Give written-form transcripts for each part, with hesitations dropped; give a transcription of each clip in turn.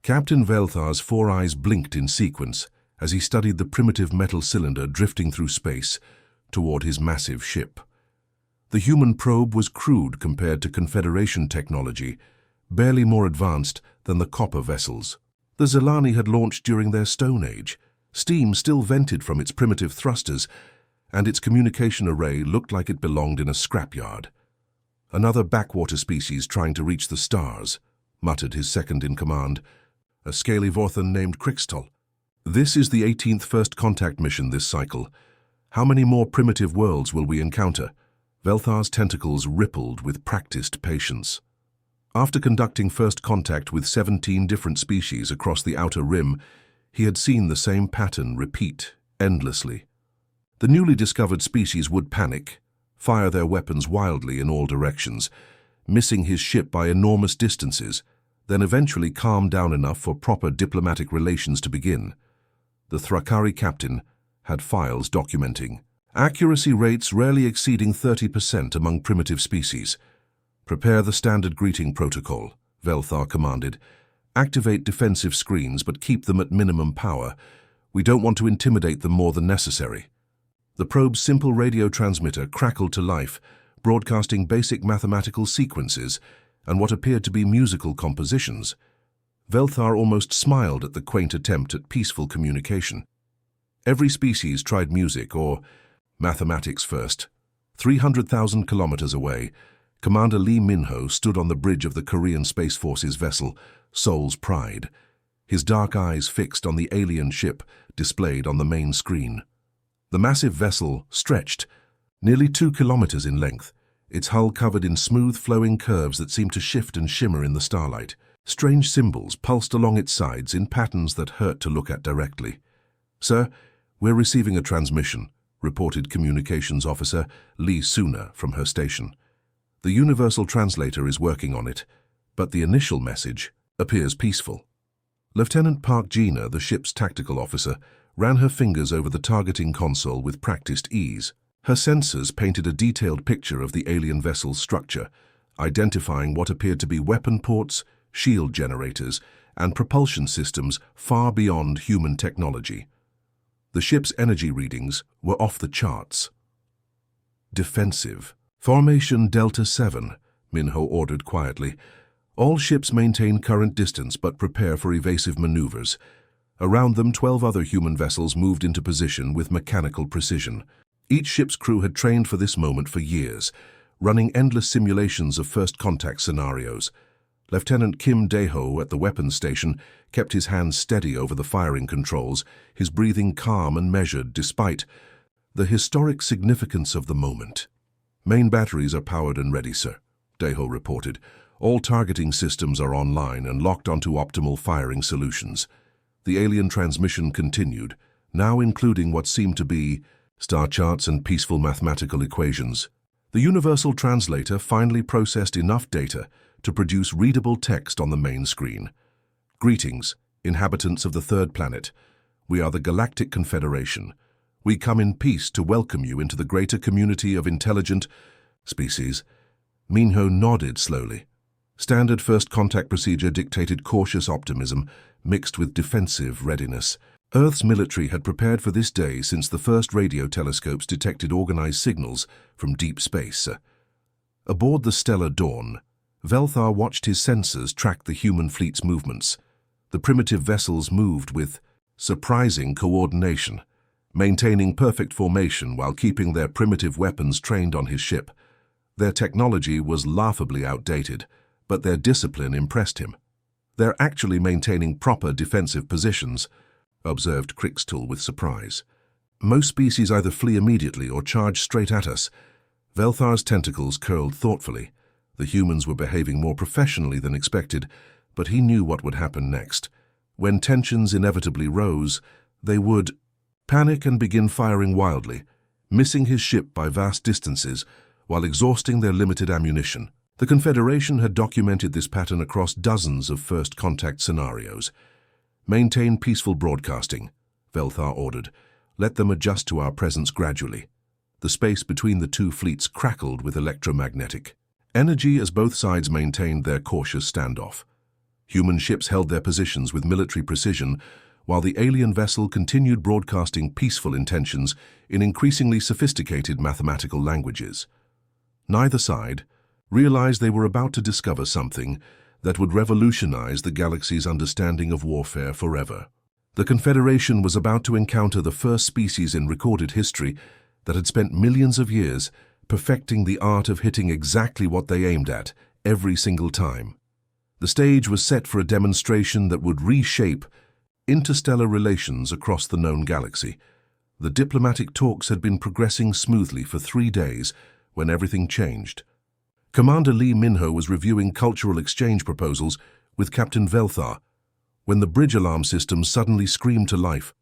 Captain Velthar's four eyes blinked in sequence as he studied the primitive metal cylinder drifting through space toward his massive ship. The human probe was crude compared to Confederation technology, barely more advanced than the copper vessels. The Zelani had launched during their Stone Age. Steam still vented from its primitive thrusters, and its communication array looked like it belonged in a scrapyard. "Another backwater species trying to reach the stars," muttered his second-in-command, a scaly Vorthan named Crixtol. "This is the 18th First Contact mission this cycle. How many more primitive worlds will we encounter?" Velthar's tentacles rippled with practiced patience. After conducting first contact with 17 different species across the outer rim, he had seen the same pattern repeat endlessly. The newly discovered species would panic, fire their weapons wildly in all directions, missing his ship by enormous distances, then eventually calm down enough for proper diplomatic relations to begin. The Thrakari captain had files documenting accuracy rates rarely exceeding 30% among primitive species. "Prepare the standard greeting protocol," Velthar commanded. "Activate defensive screens, but keep them at minimum power. We don't want to intimidate them more than necessary." The probe's simple radio transmitter crackled to life, broadcasting basic mathematical sequences and what appeared to be musical compositions. Velthar almost smiled at the quaint attempt at peaceful communication. Every species tried music or mathematics first. 300,000 kilometers away, Commander Lee Minho stood on the bridge of the Korean Space Force's vessel, Seoul's Pride, his dark eyes fixed on the alien ship displayed on the main screen. The massive vessel stretched, nearly 2 kilometers in length, its hull covered in smooth flowing curves that seemed to shift and shimmer in the starlight. Strange symbols pulsed along its sides in patterns that hurt to look at directly. "Sir, we're receiving a transmission," reported Communications Officer Lee Suna from her station. "The Universal Translator is working on it, but the initial message appears peaceful." Lieutenant Park Gina, the ship's tactical officer, ran her fingers over the targeting console with practiced ease. Her sensors painted a detailed picture of the alien vessel's structure, identifying what appeared to be weapon ports, shield generators, and propulsion systems far beyond human technology. The ship's energy readings were off the charts. "Defensive. Formation Delta 7, Minho ordered quietly. "All ships maintain current distance but prepare for evasive maneuvers." Around them, 12 other human vessels moved into position with mechanical precision. Each ship's crew had trained for this moment for years, running endless simulations of first contact scenarios. Lieutenant Kim Dae-ho at the weapons station kept his hands steady over the firing controls, his breathing calm and measured despite the historic significance of the moment. "Main batteries are powered and ready, sir," Dae-ho reported. "All targeting systems are online and locked onto optimal firing solutions." The alien transmission continued, now including what seemed to be star charts and peaceful mathematical equations. The Universal Translator finally processed enough data to produce readable text on the main screen. "Greetings, inhabitants of the third planet. We are the Galactic Confederation. We come in peace to welcome you into the greater community of intelligent species." Minho nodded slowly. Standard first contact procedure dictated cautious optimism, mixed with defensive readiness. Earth's military had prepared for this day since the first radio telescopes detected organized signals from deep space. Aboard the stellar Dawn, Velthar watched his sensors track the human fleet's movements. The primitive vessels moved with surprising coordination, maintaining perfect formation while keeping their primitive weapons trained on his ship. Their technology was laughably outdated, but their discipline impressed him. "They're actually maintaining proper defensive positions," observed Crixtol with surprise. "Most species either flee immediately or charge straight at us." Velthar's tentacles curled thoughtfully. The humans were behaving more professionally than expected, but he knew what would happen next. When tensions inevitably rose, they would panic and begin firing wildly, missing his ship by vast distances while exhausting their limited ammunition. The Confederation had documented this pattern across dozens of first contact scenarios. "Maintain peaceful broadcasting," Velthar ordered. "Let them adjust to our presence gradually." The space between the two fleets crackled with electromagnetic energy as both sides maintained their cautious standoff. Human ships held their positions with military precision, while the alien vessel continued broadcasting peaceful intentions in increasingly sophisticated mathematical languages. Neither side realized they were about to discover something that would revolutionize the galaxy's understanding of warfare forever. The Confederation was about to encounter the first species in recorded history that had spent millions of years perfecting the art of hitting exactly what they aimed at every single time. The stage was set for a demonstration that would reshape interstellar relations across the known galaxy. The diplomatic talks had been progressing smoothly for 3 days when everything changed. Commander Lee Minho was reviewing cultural exchange proposals with Captain Velthar when the bridge alarm system suddenly screamed to life.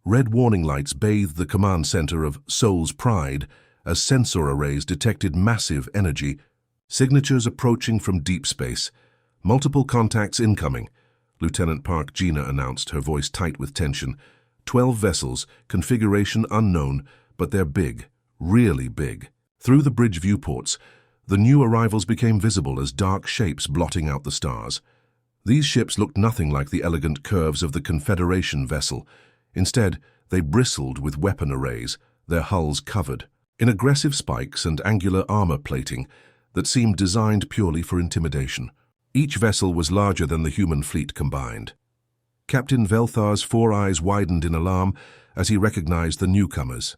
Red warning lights bathed the command center of Soul's Pride as sensor arrays detected massive energy signatures approaching from deep space. Multiple contacts incoming, Lieutenant Park Gina announced, her voice tight with tension. 12 vessels, configuration unknown, but they're big, really big. Through the bridge viewports, the new arrivals became visible as dark shapes blotting out the stars. These ships looked nothing like the elegant curves of the Confederation vessel. Instead, they bristled with weapon arrays, their hulls covered in aggressive spikes and angular armor plating that seemed designed purely for intimidation. Each vessel was larger than the human fleet combined. Captain Velthar's 4 eyes widened in alarm as he recognized the newcomers.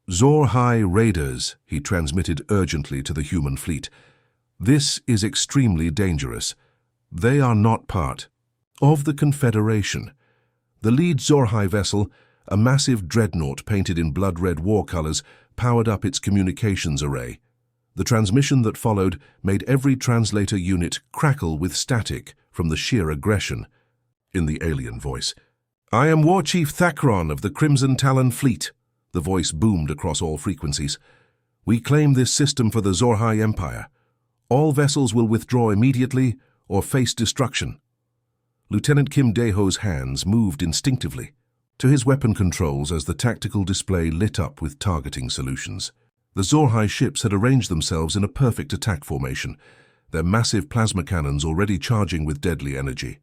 Zorhai Raiders, he transmitted urgently to the human fleet. This is extremely dangerous. They are not part of the Confederation. The lead Zorhai vessel, a massive dreadnought painted in blood-red war colors, powered up its communications array. The transmission that followed made every translator unit crackle with static from the sheer aggression. In the alien voice, "I am War Chief Thakron of the Crimson Talon Fleet," the voice boomed across all frequencies. "We claim this system for the Zorhai Empire. All vessels will withdraw immediately or face destruction." Lieutenant Kim Daeho's hands moved instinctively to his weapon controls as the tactical display lit up with targeting solutions. The Zorhai ships had arranged themselves in a perfect attack formation, their massive plasma cannons already charging with deadly energy.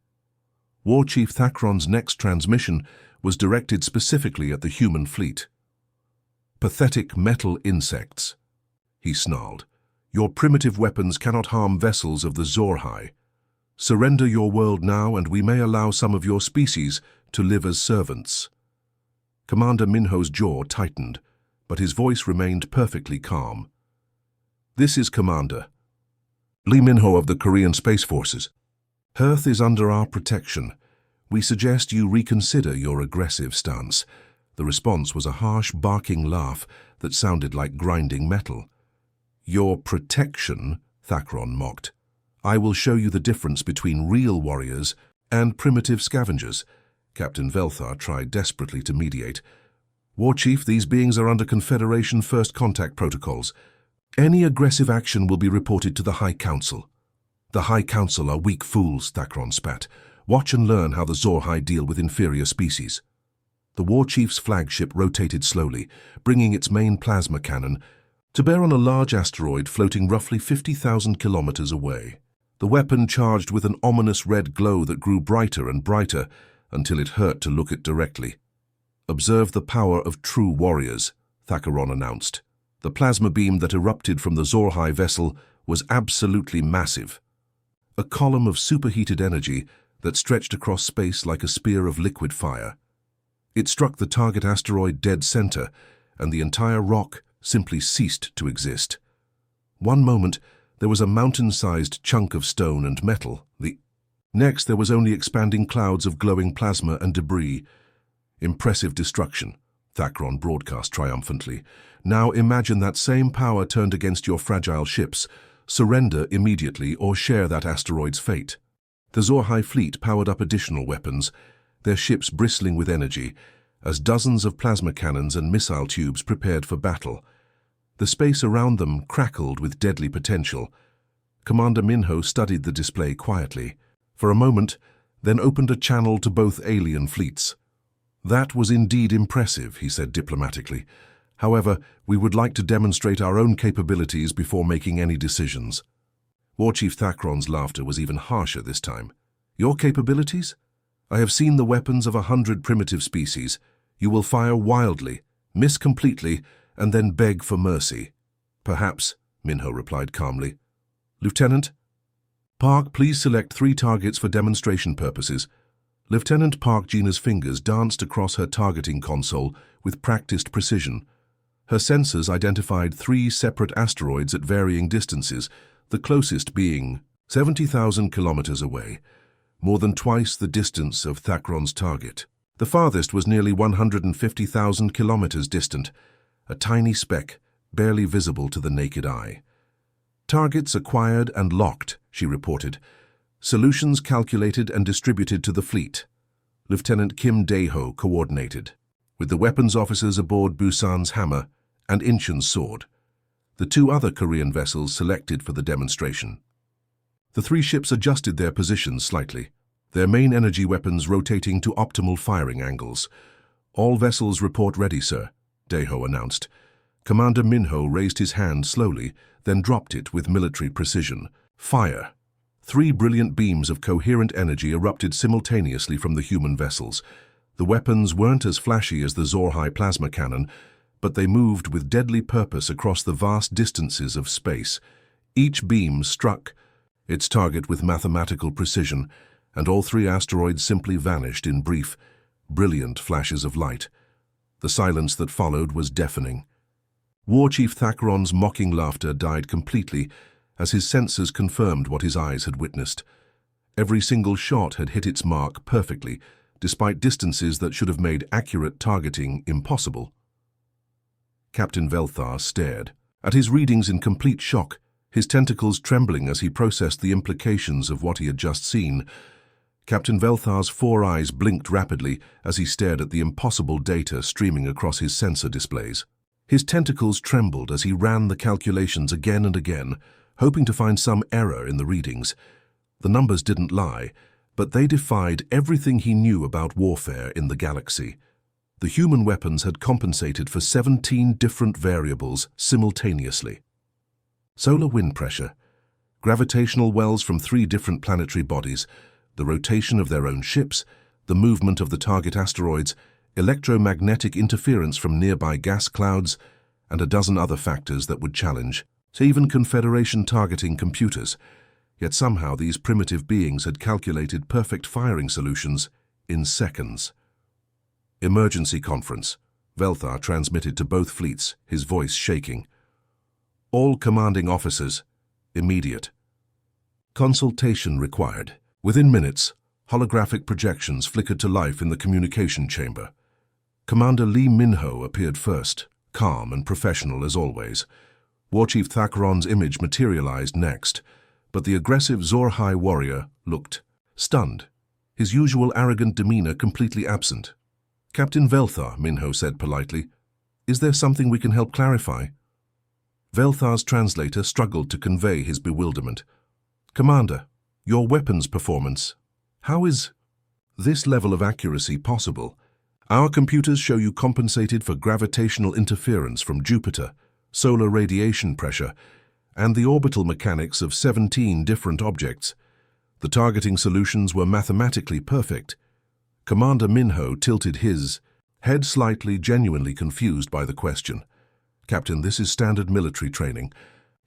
War Chief Thakron's next transmission was directed specifically at the human fleet. "Pathetic metal insects," he snarled. "Your primitive weapons cannot harm vessels of the Zorhai. Surrender your world now, and we may allow some of your species to live as servants." Commander Minho's jaw tightened, but his voice remained perfectly calm. "This is Commander Lee Minho of the Korean Space Forces. Earth is under our protection. We suggest you reconsider your aggressive stance." The response was a harsh, barking laugh that sounded like grinding metal. "Your protection?" Thakron mocked. "I will show you the difference between real warriors and primitive scavengers." Captain Velthar tried desperately to mediate. "War Chief, these beings are under Confederation First Contact protocols. Any aggressive action will be reported to the High Council." "The High Council are weak fools," Thakron spat. "Watch and learn how the Zorhai deal with inferior species." The War Chief's flagship rotated slowly, bringing its main plasma cannon to bear on a large asteroid floating roughly 50,000 kilometers away. The weapon charged with an ominous red glow that grew brighter and brighter until it hurt to look at directly. "Observe the power of true warriors," Thakron announced. The plasma beam that erupted from the Zorhai vessel was absolutely massive. A column of superheated energy that stretched across space like a spear of liquid fire. It struck the target asteroid dead center, and the entire rock simply ceased to exist. One moment, there was a mountain-sized chunk of stone and metal. Next, there was only expanding clouds of glowing plasma and debris. "Impressive destruction," Thakron broadcast triumphantly. "Now imagine that same power turned against your fragile ships. Surrender immediately or share that asteroid's fate." The Zorhai fleet powered up additional weapons, their ships bristling with energy, as dozens of plasma cannons and missile tubes prepared for battle. The space around them crackled with deadly potential. Commander Minho studied the display quietly, for a moment, then opened a channel to both alien fleets. "That was indeed impressive," he said diplomatically. "However, we would like to demonstrate our own capabilities before making any decisions." War Chief Thakron's laughter was even harsher this time. Your capabilities? I have seen the weapons of 100 primitive species. You will fire wildly, miss completely, and then beg for mercy. Perhaps, Minho replied calmly. Lieutenant? Park, please select 3 targets for demonstration purposes. Lieutenant Park Gina's fingers danced across her targeting console with practiced precision. Her sensors identified 3 separate asteroids at varying distances, the closest being 70,000 kilometers away, more than twice the distance of Thakron's target. The farthest was nearly 150,000 kilometers distant, a tiny speck, barely visible to the naked eye. Targets acquired and locked, she reported. Solutions calculated and distributed to the fleet. Lieutenant Kim Dae-ho coordinated, with the weapons officers aboard Busan's Hammer and Incheon's Sword, the 2 other Korean vessels selected for the demonstration. The 3 ships adjusted their positions slightly, their main energy weapons rotating to optimal firing angles. All vessels report ready, sir, Dae-ho announced. Commander Minho raised his hand slowly, then dropped it with military precision. Fire! 3 brilliant beams of coherent energy erupted simultaneously from the human vessels. The weapons weren't as flashy as the Zorhai plasma cannon, but they moved with deadly purpose across the vast distances of space. Each beam struck its target with mathematical precision, and all 3 asteroids simply vanished in brief, brilliant flashes of light. The silence that followed was deafening. War Chief Thakron's mocking laughter died completely as his senses confirmed what his eyes had witnessed. Every single shot had hit its mark perfectly, despite distances that should have made accurate targeting impossible. Captain Velthar stared at his readings in complete shock, his tentacles trembling as he processed the implications of what he had just seen. Captain Velthar's 4 eyes blinked rapidly as he stared at the impossible data streaming across his sensor displays. His tentacles trembled as he ran the calculations again and again, hoping to find some error in the readings. The numbers didn't lie, but they defied everything he knew about warfare in the galaxy. The human weapons had compensated for 17 different variables simultaneously. Solar wind pressure, gravitational wells from 3 different planetary bodies, the rotation of their own ships, the movement of the target asteroids, electromagnetic interference from nearby gas clouds, and a dozen other factors that would challenge even Confederation targeting computers. Yet somehow these primitive beings had calculated perfect firing solutions in seconds. Emergency conference. Velthar transmitted to both fleets, his voice shaking. All commanding officers, immediate. Consultation required. Within minutes, holographic projections flickered to life in the communication chamber. Commander Lee Minho appeared first, calm and professional as always. War Chief Thakron's image materialized next, but the aggressive Zorhai warrior looked stunned, his usual arrogant demeanor completely absent. Captain Velthar, Minho said politely, is there something we can help clarify? Velthar's translator struggled to convey his bewilderment. Commander, your weapons performance. How is this level of accuracy possible? Our computers show you compensated for gravitational interference from Jupiter, solar radiation pressure, and the orbital mechanics of 17 different objects. The targeting solutions were mathematically perfect. Commander Minho tilted his head slightly, genuinely confused by the question. Captain, this is standard military training.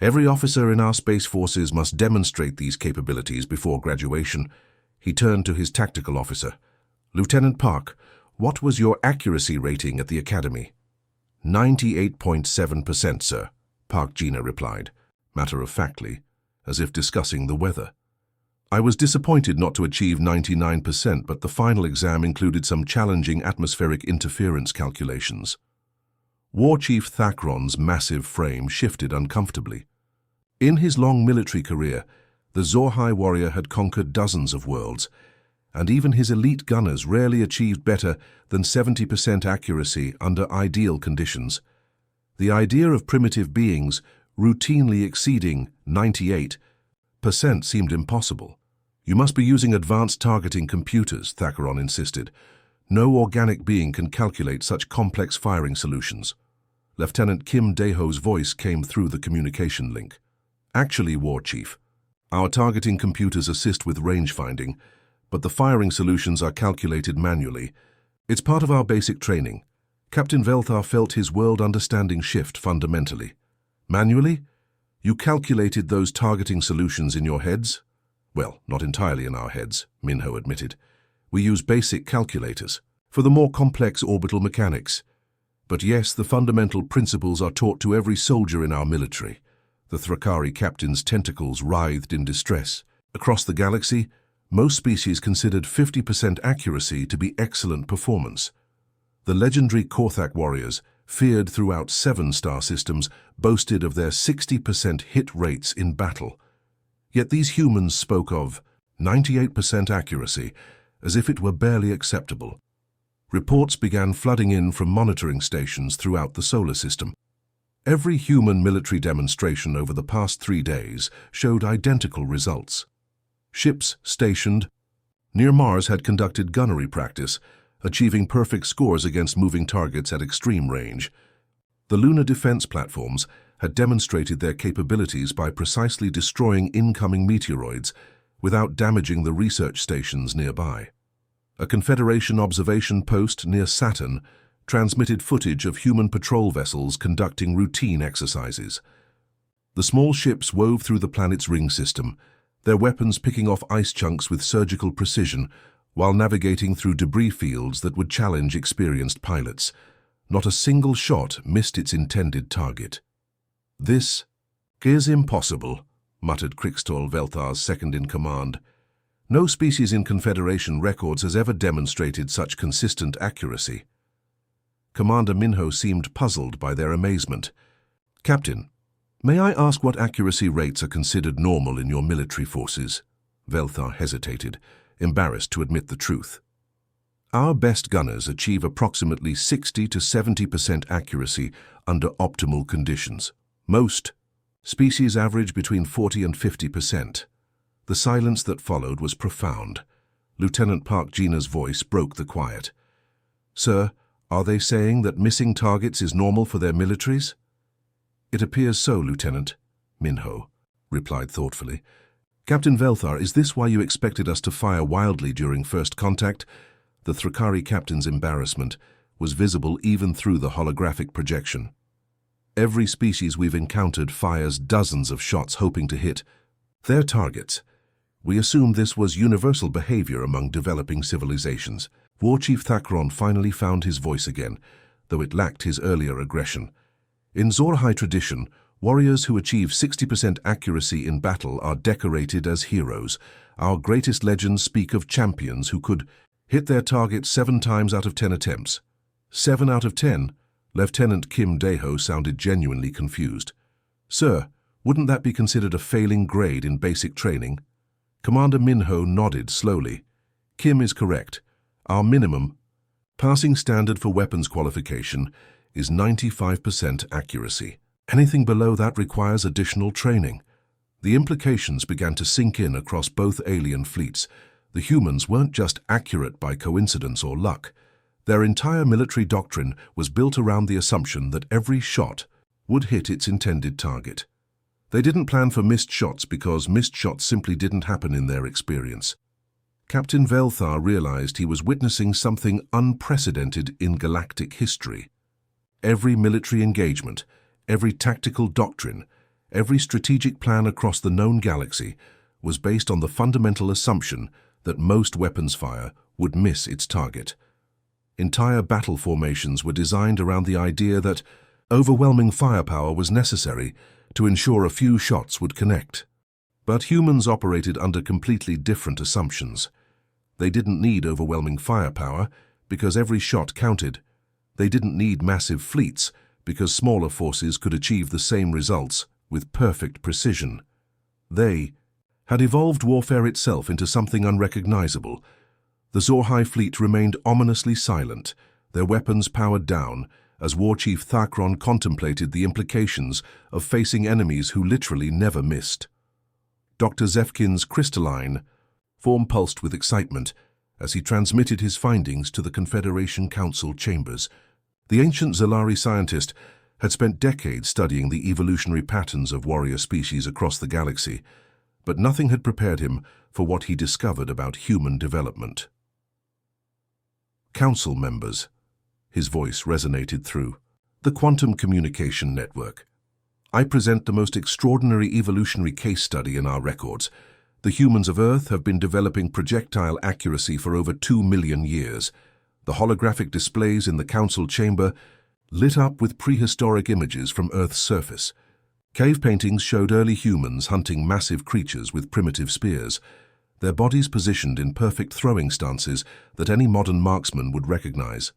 Every officer in our space forces must demonstrate these capabilities before graduation. He turned to his tactical officer. Lieutenant Park, what was your accuracy rating at the academy? 98.7%, sir, Park Gina replied, matter-of-factly, as if discussing the weather. I was disappointed not to achieve 99%, but the final exam included some challenging atmospheric interference calculations. War Chief Thakron's massive frame shifted uncomfortably. In his long military career, the Zorhai warrior had conquered dozens of worlds, and even his elite gunners rarely achieved better than 70% accuracy under ideal conditions. The idea of primitive beings routinely exceeding 98% seemed impossible. You must be using advanced targeting computers, Thakron insisted. No organic being can calculate such complex firing solutions. Lieutenant Kim Dae-ho's voice came through the communication link. Actually, War Chief, our targeting computers assist with range finding, but the firing solutions are calculated manually. It's part of our basic training. Captain Velthar felt his world understanding shift fundamentally. Manually? You calculated those targeting solutions in your heads? Well, not entirely in our heads, Minho admitted. We use basic calculators for the more complex orbital mechanics. But yes, the fundamental principles are taught to every soldier in our military. The Thrakari captain's tentacles writhed in distress. Across the galaxy, most species considered 50% accuracy to be excellent performance. The legendary Korthak warriors, feared throughout 7 star systems, boasted of their 60% hit rates in battle. Yet these humans spoke of 98% accuracy, as if it were barely acceptable. Reports began flooding in from monitoring stations throughout the solar system. Every human military demonstration over the past 3 days showed identical results. Ships stationed near Mars had conducted gunnery practice, achieving perfect scores against moving targets at extreme range. The lunar defense platforms had demonstrated their capabilities by precisely destroying incoming meteoroids without damaging the research stations nearby. A Confederation observation post near Saturn transmitted footage of human patrol vessels conducting routine exercises. The small ships wove through the planet's ring system, their weapons picking off ice chunks with surgical precision while navigating through debris fields that would challenge experienced pilots. Not a single shot missed its intended target. "This is impossible," muttered Krixtol, Velthar's second-in-command. "No species in Confederation records has ever demonstrated such consistent accuracy." Commander Minho seemed puzzled by their amazement. "Captain, may I ask what accuracy rates are considered normal in your military forces?" Velthar hesitated, embarrassed to admit the truth. "Our best gunners achieve approximately 60 to 70% accuracy under optimal conditions. Most species average between 40 and 50%. The silence that followed was profound. Lieutenant Park Gina's voice broke the quiet. "Sir, are they saying that missing targets is normal for their militaries?" "It appears so, Lieutenant," Minho replied thoughtfully. "Captain Velthar, is this why you expected us to fire wildly during first contact?" The Thrakari captain's embarrassment was visible even through the holographic projection. "Every species we've encountered fires dozens of shots hoping to hit their targets. We assumed this was universal behavior among developing civilizations." War Chief Thakron finally found his voice again, though it lacked his earlier aggression. "In Zorhai tradition, warriors who achieve 60% accuracy in battle are decorated as heroes. Our greatest legends speak of champions who could hit their target 7 times out of 10 attempts." 7 out of 10? Lieutenant Kim Daeho sounded genuinely confused. "Sir, wouldn't that be considered a failing grade in basic training?" Commander Minho nodded slowly. "Kim is correct. Our minimum passing standard for weapons qualification is 95% accuracy. Anything below that requires additional training." The implications began to sink in across both alien fleets. The humans weren't just accurate by coincidence or luck. Their entire military doctrine was built around the assumption that every shot would hit its intended target. They didn't plan for missed shots because missed shots simply didn't happen in their experience. Captain Velthar realized he was witnessing something unprecedented in galactic history. Every military engagement, every tactical doctrine, every strategic plan across the known galaxy was based on the fundamental assumption that most weapons fire would miss its target. Entire battle formations were designed around the idea that overwhelming firepower was necessary to ensure a few shots would connect. But humans operated under completely different assumptions. They didn't need overwhelming firepower because every shot counted. They didn't need massive fleets because smaller forces could achieve the same results with perfect precision. They had evolved warfare itself into something unrecognizable. The Zorhai fleet remained ominously silent, their weapons powered down, as War Chief Thakron contemplated the implications of facing enemies who literally never missed. Dr. Zefkin's crystalline form pulsed with excitement as he transmitted his findings to the Confederation Council chambers. The ancient Zalari scientist had spent decades studying the evolutionary patterns of warrior species across the galaxy, but nothing had prepared him for what he discovered about human development. Council members. His voice resonated through the quantum communication network. I present the most extraordinary evolutionary case study in our records. The humans of Earth have been developing projectile accuracy for over 2 million years. The holographic displays in the council chamber lit up with prehistoric images from Earth's surface. Cave paintings showed early humans hunting massive creatures with primitive spears, their bodies positioned in perfect throwing stances that any modern marksman would recognize.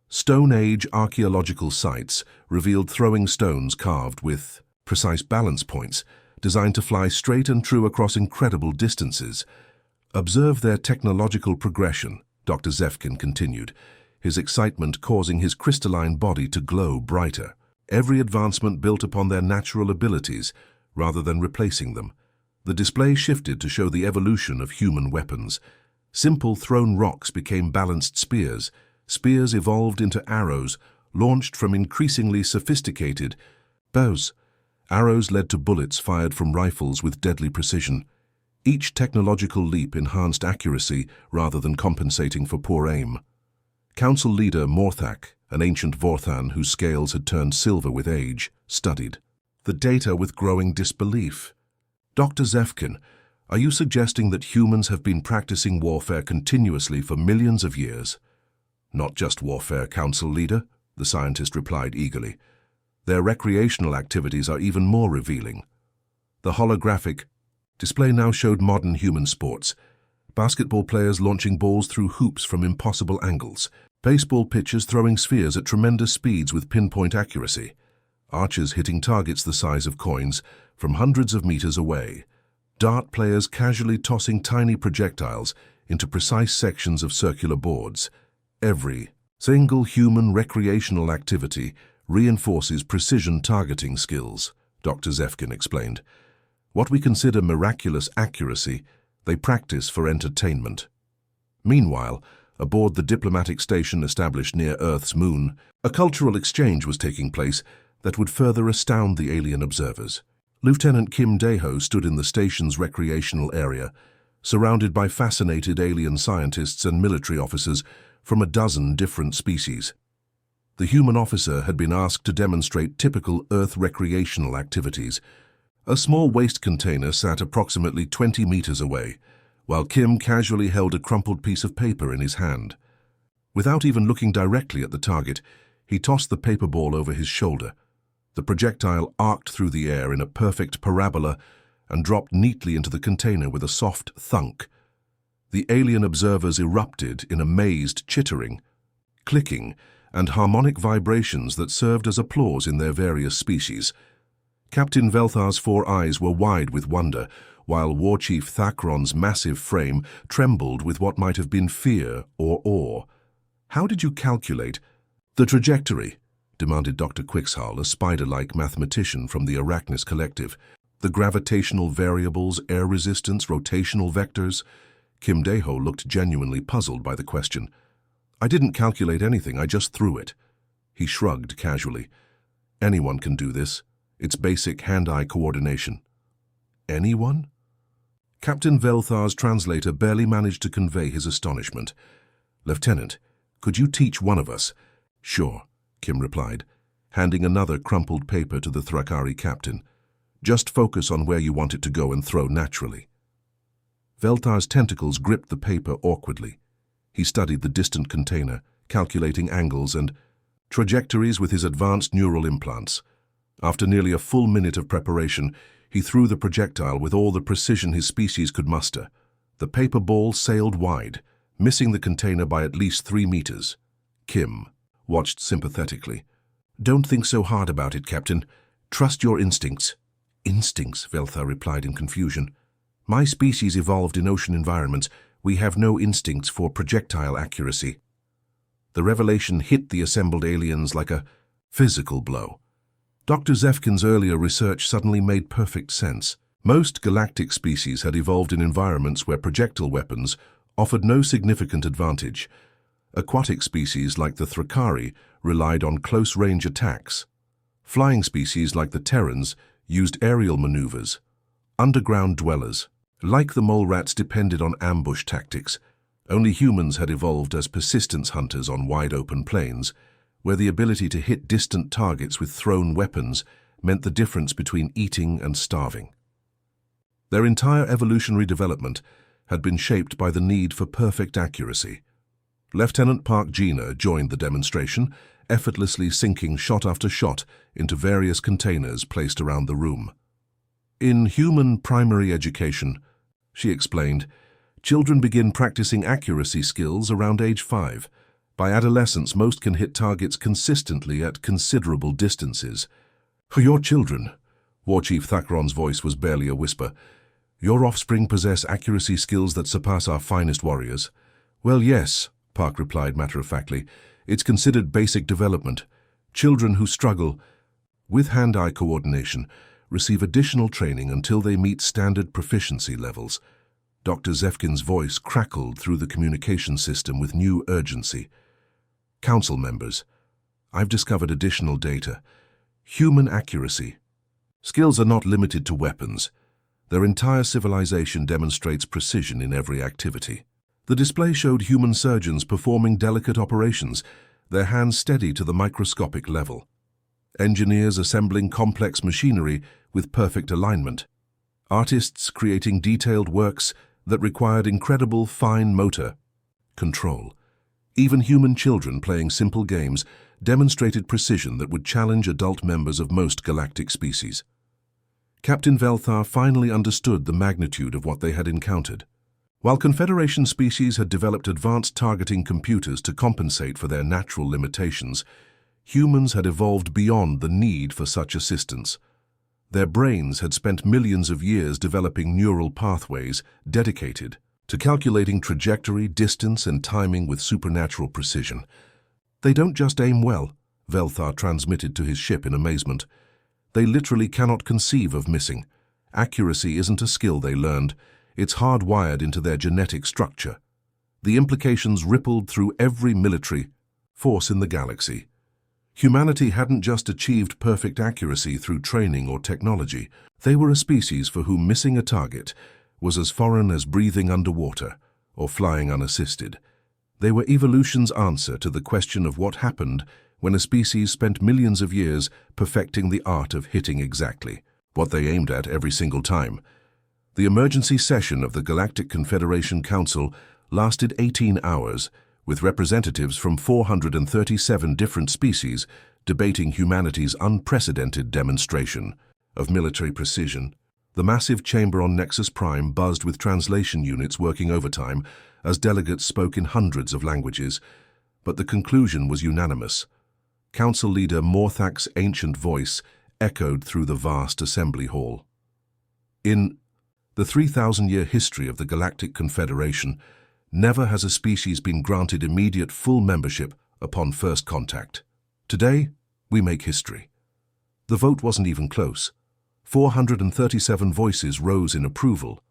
Stone Age archaeological sites revealed throwing stones carved with precise balance points, designed to fly straight and true across incredible distances. Observe their technological progression, Dr. Zefkin continued, his excitement causing his crystalline body to glow brighter. Every advancement built upon their natural abilities, rather than replacing them. The display shifted to show the evolution of human weapons. Simple thrown rocks became balanced spears. Spears evolved into arrows, launched from increasingly sophisticated bows. Arrows led to bullets fired from rifles with deadly precision. Each technological leap enhanced accuracy rather than compensating for poor aim. Council leader Morthak, an ancient Vorthan whose scales had turned silver with age, studied the data with growing disbelief. Dr. Zefkin, are you suggesting that humans have been practicing warfare continuously for millions of years? Not just warfare, Council leader, the scientist replied eagerly. Their recreational activities are even more revealing. The holographic display now showed modern human sports. Basketball players launching balls through hoops from impossible angles. Baseball pitchers throwing spheres at tremendous speeds with pinpoint accuracy. Archers hitting targets the size of coins from hundreds of meters away. Dart players casually tossing tiny projectiles into precise sections of circular boards. Every single human recreational activity reinforces precision targeting skills, Dr. Zefkin explained. What we consider miraculous accuracy, they practice for entertainment. Meanwhile, aboard the diplomatic station established near Earth's moon, a cultural exchange was taking place that would further astound the alien observers. Lieutenant Kim Dae-ho stood in the station's recreational area, surrounded by fascinated alien scientists and military officers from a dozen different species. The human officer had been asked to demonstrate typical Earth recreational activities. A small waste container sat approximately 20 meters away, while Kim casually held a crumpled piece of paper in his hand. Without even looking directly at the target, he tossed the paper ball over his shoulder. The projectile arced through the air in a perfect parabola and dropped neatly into the container with a soft thunk. The alien observers erupted in amazed chittering, clicking, and harmonic vibrations that served as applause in their various species. Captain Velthar's 4 eyes were wide with wonder, while War Chief Thakron's massive frame trembled with what might have been fear or awe. "How did you calculate the trajectory?" demanded Dr. Quixhal, a spider-like mathematician from the Arachnis Collective. "The gravitational variables, air resistance, rotational vectors?" Kim Dae-ho looked genuinely puzzled by the question. "I didn't calculate anything, I just threw it." He shrugged casually. "Anyone can do this. It's basic hand-eye coordination." "Anyone?" Captain Velthar's translator barely managed to convey his astonishment. "Lieutenant, could you teach one of us?" "Sure," Kim replied, handing another crumpled paper to the Thrakari captain. "Just focus on where you want it to go and throw naturally." Velthar's tentacles gripped the paper awkwardly. He studied the distant container, calculating angles and trajectories with his advanced neural implants. After nearly a full minute of preparation, he threw the projectile with all the precision his species could muster. The paper ball sailed wide, missing the container by at least 3 meters. Kim watched sympathetically. "Don't think so hard about it, Captain. Trust your instincts." "Instincts," Velthar replied in confusion. "My species evolved in ocean environments. We have no instincts for projectile accuracy." The revelation hit the assembled aliens like a physical blow. Dr. Zefkin's earlier research suddenly made perfect sense. Most galactic species had evolved in environments where projectile weapons offered no significant advantage. Aquatic species like the Thrakari relied on close-range attacks. Flying species like the Terrans used aerial maneuvers. Underground dwellers, Like the mole rats depended on ambush tactics, only humans had evolved as persistence hunters on wide-open plains, where the ability to hit distant targets with thrown weapons meant the difference between eating and starving. Their entire evolutionary development had been shaped by the need for perfect accuracy. Lieutenant Park Gina joined the demonstration, effortlessly sinking shot after shot into various containers placed around the room. In human primary education, she explained, children begin practicing accuracy skills around age 5. By adolescence, most can hit targets consistently at considerable distances. For your children, War Chief Thakron's voice was barely a whisper. Your offspring possess accuracy skills that surpass our finest warriors. Well, yes, Park replied matter-of-factly. It's considered basic development. Children who struggle with hand-eye coordination receive additional training until they meet standard proficiency levels. Dr. Zefkin's voice crackled through the communication system with new urgency. Council members, I've discovered additional data. Human accuracy. Skills are not limited to weapons. Their entire civilization demonstrates precision in every activity. The display showed human surgeons performing delicate operations, their hands steady to the microscopic level. Engineers assembling complex machinery with perfect alignment. Artists creating detailed works that required incredible fine motor control. Even human children playing simple games demonstrated precision that would challenge adult members of most galactic species. Captain Velthar finally understood the magnitude of what they had encountered. While Confederation species had developed advanced targeting computers to compensate for their natural limitations, humans had evolved beyond the need for such assistance. Their brains had spent millions of years developing neural pathways dedicated to calculating trajectory, distance, and timing with supernatural precision. They don't just aim well, Velthar transmitted to his ship in amazement. They literally cannot conceive of missing. Accuracy isn't a skill they learned. It's hardwired into their genetic structure. The implications rippled through every military force in the galaxy. Humanity hadn't just achieved perfect accuracy through training or technology. They were a species for whom missing a target was as foreign as breathing underwater or flying unassisted. They were evolution's answer to the question of what happened when a species spent millions of years perfecting the art of hitting exactly what they aimed at every single time. The emergency session of the Galactic Confederation Council lasted 18 hours, with representatives from 437 different species debating humanity's unprecedented demonstration of military precision. The massive chamber on Nexus Prime buzzed with translation units working overtime as delegates spoke in hundreds of languages, but the conclusion was unanimous. Council leader Morthak's ancient voice echoed through the vast assembly hall. In the 3,000-year history of the Galactic Confederation, never has a species been granted immediate full membership upon first contact. Today, we make history. The vote wasn't even close. 437 voices rose in approval.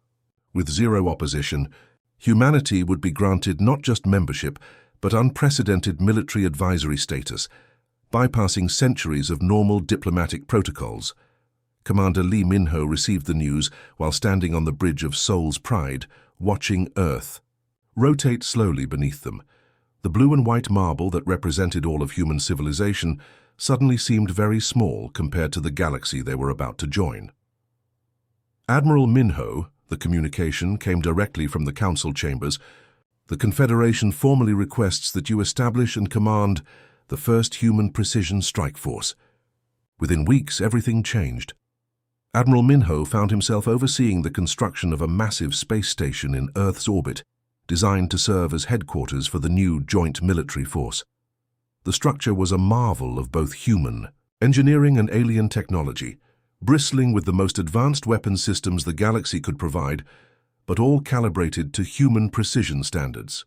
With zero opposition, humanity would be granted not just membership, but unprecedented military advisory status, bypassing centuries of normal diplomatic protocols. Commander Lee Minho received the news while standing on the bridge of Soul's Pride, watching Earth rotate slowly beneath them. The blue and white marble that represented all of human civilization suddenly seemed very small compared to the galaxy they were about to join. Admiral Minho, the communication came directly from the council chambers. The Confederation formally requests that you establish and command the first human precision strike force. Within weeks, everything changed. Admiral Minho found himself overseeing the construction of a massive space station in Earth's orbit, designed to serve as headquarters for the new joint military force. The structure was a marvel of both human engineering and alien technology, bristling with the most advanced weapon systems the galaxy could provide, but all calibrated to human precision standards.